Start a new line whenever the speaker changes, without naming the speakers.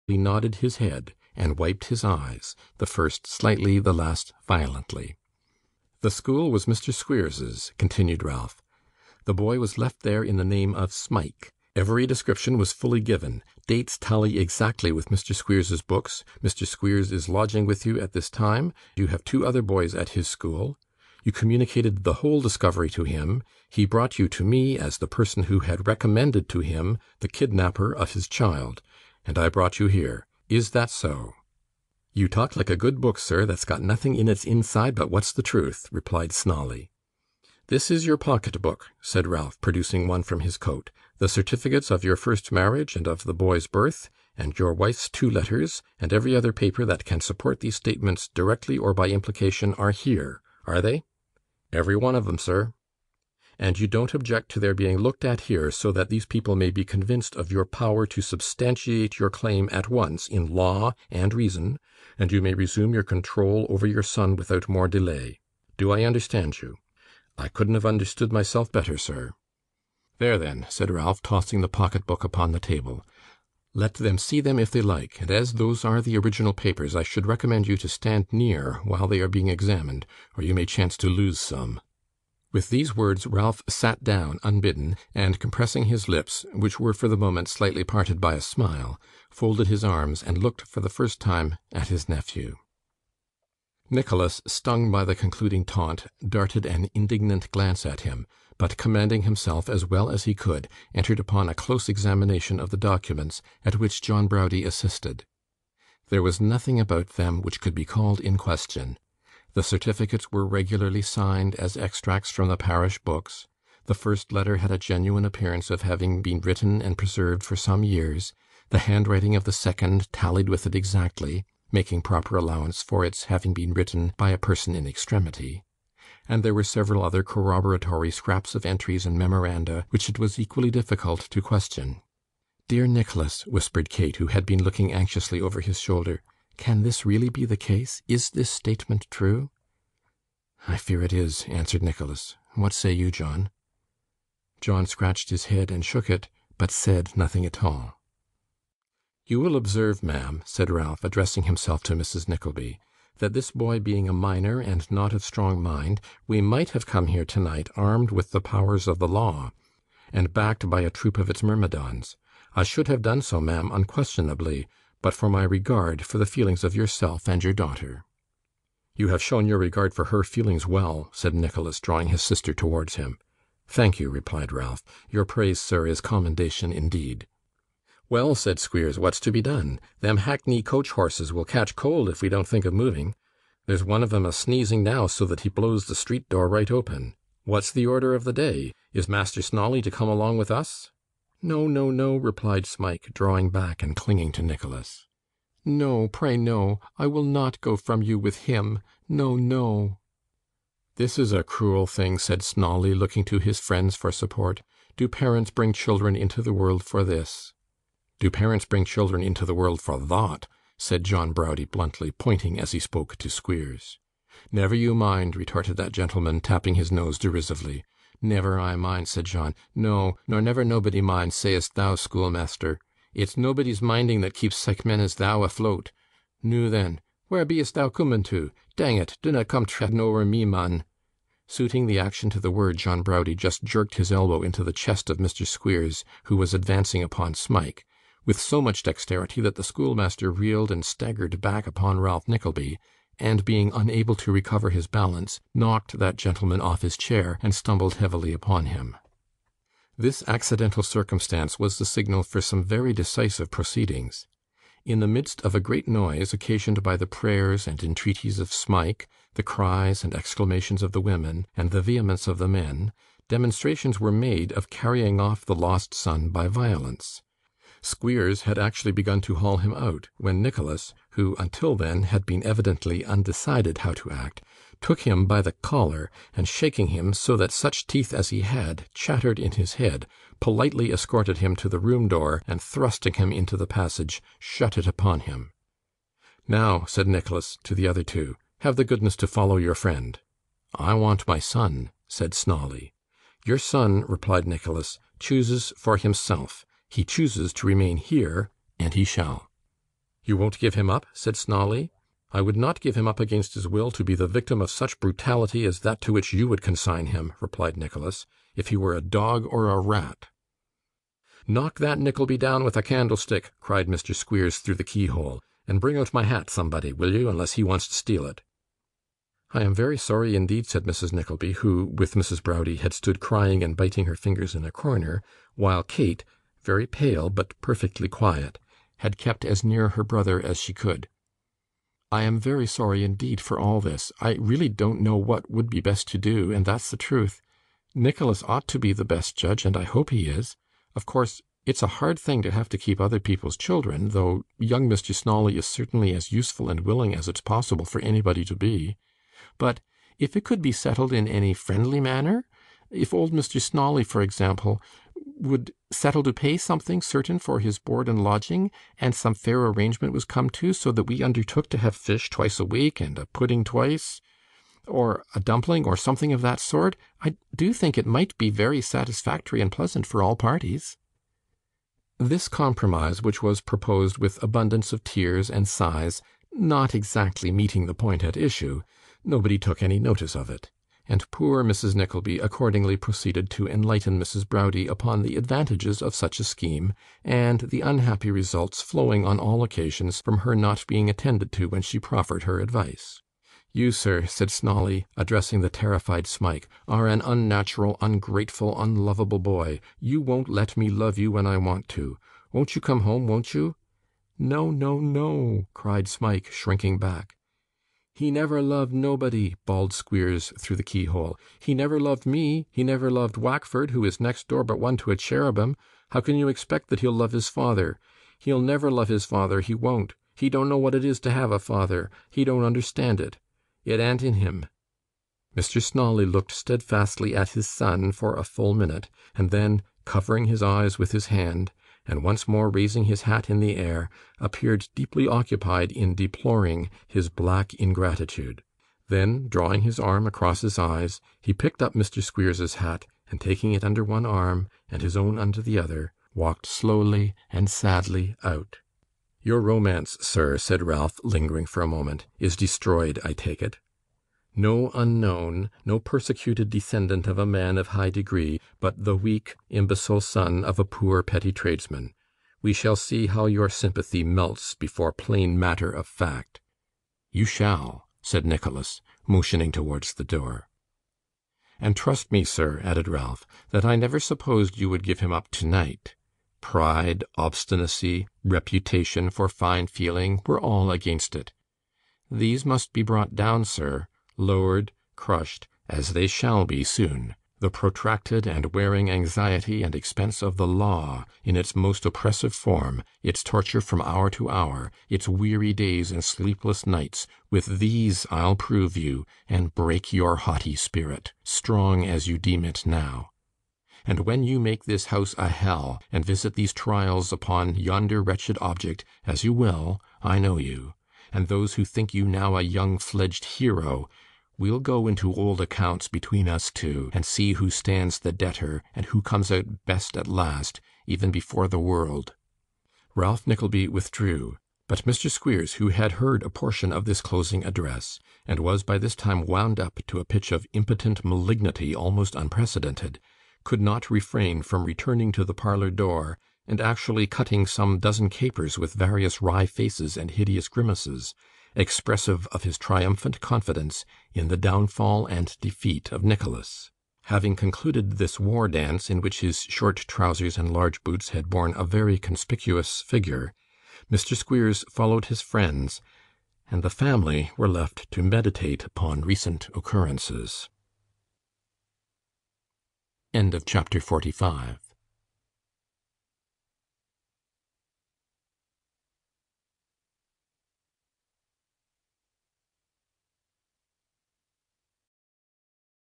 He nodded his head and wiped his eyes, the first slightly, the last violently. "The school was Mr. Squeers's," continued Ralph. "The boy was left there in the name of Smike. Every description was fully given. Dates tally exactly with Mr. Squeers's books. Mr. Squeers is lodging with you at this time. You have 2 other boys at his school. You communicated the whole discovery to him. He brought you to me as the person who had recommended to him the kidnapper of his child, and I brought you here. Is that so?" "You talk like a good book, sir, that's got nothing in its inside but what's the truth," replied Snawley. "This is your pocket book," said Ralph, producing one from his coat. "The certificates of your first marriage and of the boy's birth, and your wife's 2 letters, and every other paper that can support these statements directly or by implication are here, are they?" "Every one of them, sir." "And you don't object to their being looked at here, so that these people may be convinced of your power to substantiate your claim at once in law and reason, and you may resume your control over your son without more delay. Do I understand you?" "I couldn't have understood myself better, sir." "There, then," said Ralph, tossing the pocket-book upon the table. "Let them see them if they like, and as those are the original papers, I should recommend you to stand near while they are being examined, or you may chance to lose some." With these words Ralph sat down unbidden, and compressing his lips, which were for the moment slightly parted by a smile, folded his arms and looked for the first time at his nephew. Nicholas, stung by the concluding taunt, darted an indignant glance at him, but commanding himself as well as he could, entered upon a close examination of the documents, at which John Browdie assisted. There was nothing about them which could be called in question. The certificates were regularly signed as extracts from the parish books. The first letter had a genuine appearance of having been written and preserved for some years. The handwriting of the second tallied with it exactly, making proper allowance for its having been written by a person in extremity, and there were several other corroboratory scraps of entries and memoranda which it was equally difficult to question. "Dear Nicholas," whispered Kate, who had been looking anxiously over his shoulder, "can this really be the case? Is this statement true?" "I fear it is," answered Nicholas. "What say you, John?" John scratched his head and shook it, but said nothing at all. "You will observe, ma'am," said Ralph, addressing himself to Mrs. Nickleby, "that this boy being a minor and not of strong mind, we might have come here to-night armed with the powers of the law, and backed by a troop of its myrmidons. I should have done so, ma'am, unquestionably, but for my regard for the feelings of yourself and your daughter." "You have shown your regard for her feelings well," said Nicholas, drawing his sister towards him. "Thank you," replied Ralph. "Your praise, sir, is commendation indeed." "Well," said Squeers, "what's to be done? Them hackney coach-horses will catch cold if we don't think of moving. There's one of 'em a-sneezing now so that he blows the street door right open. What's the order of the day? Is Master Snawley to come along with us?" "No, no, no," replied Smike, drawing back and clinging to Nicholas. "No, pray no. I will not go from you with him. No, no." "This is a cruel thing," said Snawley, looking to his friends for support. "Do parents bring children into the world for this?" "Do parents bring children into the world for thot?" said John Browdie bluntly, pointing as he spoke to Squeers. "Never you mind," retorted that gentleman, tapping his nose derisively. "Never I mind," said John. "No, nor never nobody mind, sayest thou, schoolmaster. It's nobody's minding that keeps sic men as thou afloat. Noo then, where be'est thou coomin' to? Dang it, dinnot come treadin' ower me, mun." Suiting the action to the word, John Browdie just jerked his elbow into the chest of Mr. Squeers, who was advancing upon Smike, with so much dexterity that the schoolmaster reeled and staggered back upon Ralph Nickleby, and being unable to recover his balance, knocked that gentleman off his chair and stumbled heavily upon him. This accidental circumstance was the signal for some very decisive proceedings. In the midst of a great noise occasioned by the prayers and entreaties of Smike, the cries and exclamations of the women, and the vehemence of the men, demonstrations were made of carrying off the lost son by violence. Squeers had actually begun to haul him out, when Nicholas, who until then had been evidently undecided how to act, took him by the collar, and shaking him so that such teeth as he had chattered in his head, politely escorted him to the room door, and thrusting him into the passage, shut it upon him. "Now," said Nicholas to the other two, "have the goodness to follow your friend." "I want my son," said Snawley. "Your son," replied Nicholas, "chooses for himself. He chooses to remain here, and he shall." You won't give him up?" said Snawley. "I would not give him up against his will to be the victim of such brutality as that to which you would consign him," replied Nicholas, "if he were a dog or a rat." "Knock that Nickleby down with a candlestick," cried Mr. Squeers through the keyhole, "and bring out my hat, somebody, will you, unless he wants to steal it." "I am very sorry indeed," said Mrs. Nickleby, who, with Mrs. Browdie, had stood crying and biting her fingers in a corner, while Kate, very pale but perfectly quiet, had kept as near her brother as she could. "I am very sorry indeed for all this. I really don't know what would be best to do, and that's the truth. Nicholas ought to be the best judge, and I hope he is. Of course, it's a hard thing to have to keep other people's children, though young Mr. Snawley is certainly as useful and willing as it's possible for anybody to be. But if it could be settled in any friendly manner, if old Mr. Snawley, for example, would settle to pay something certain for his board and lodging, and some fair arrangement was come to, so that we undertook to have fish twice a week, and a pudding twice, or a dumpling, or something of that sort, I do think it might be very satisfactory and pleasant for all parties." This compromise, which was proposed with abundance of tears and sighs, not exactly meeting the point at issue, nobody took any notice of it, and poor Mrs. Nickleby accordingly proceeded to enlighten Mrs. Browdie upon the advantages of such a scheme, and the unhappy results flowing on all occasions from her not being attended to when she proffered her advice. "You, sir," said Snawley, addressing the terrified Smike, "are an unnatural, ungrateful, unlovable boy. You won't let me love you when I want to. Won't you come home, won't you?" "No, no, no!" cried Smike, shrinking back. "He never loved nobody," bawled Squeers through the keyhole. "He never loved me. He never loved Wackford, who is next door but one to a cherubim. How can you expect that he'll love his father? He'll never love his father, he won't. He don't know what it is to have a father. He don't understand it. It an't in him." Mr. Snawley looked steadfastly at his son for a full minute, and then, covering his eyes with his hand, and once more raising his hat in the air, appeared deeply occupied in deploring his black ingratitude. Then, drawing his arm across his eyes, he picked up Mr. Squeers's hat, and taking it under one arm, and his own under the other, walked slowly and sadly out. "Your romance, sir," said Ralph, lingering for a moment, "is destroyed, I take it. No unknown, no persecuted descendant of a man of high degree, but the weak, imbecile son of a poor petty tradesman. We shall see how your sympathy melts before plain matter of fact." "You shall," said Nicholas, motioning towards the door. "And trust me, sir," added Ralph, "that I never supposed you would give him up to-night. Pride, obstinacy, reputation for fine feeling, were all against it. These must be brought down, sir, lowered, crushed, as they shall be soon. The protracted and wearing anxiety and expense of the law, in its most oppressive form, its torture from hour to hour, its weary days and sleepless nights, with these I'll prove you, and break your haughty spirit, strong as you deem it now. And when you make this house a hell, and visit these trials upon yonder wretched object, as you will, I know you, and those who think you now a young fledged hero, we'll go into old accounts between us two, and see who stands the debtor, and who comes out best at last, even before the world." Ralph Nickleby withdrew, but Mr. Squeers, who had heard a portion of this closing address, and was by this time wound up to a pitch of impotent malignity almost unprecedented, could not refrain from returning to the parlour door, and actually cutting some dozen capers with various wry faces and hideous grimaces, expressive of his triumphant confidence in the downfall and defeat of Nicholas. Having concluded this war dance, in which his short trousers and large boots had borne a very conspicuous figure, Mr. Squeers followed his friends, and the family were left to meditate upon recent occurrences. End of chapter 45.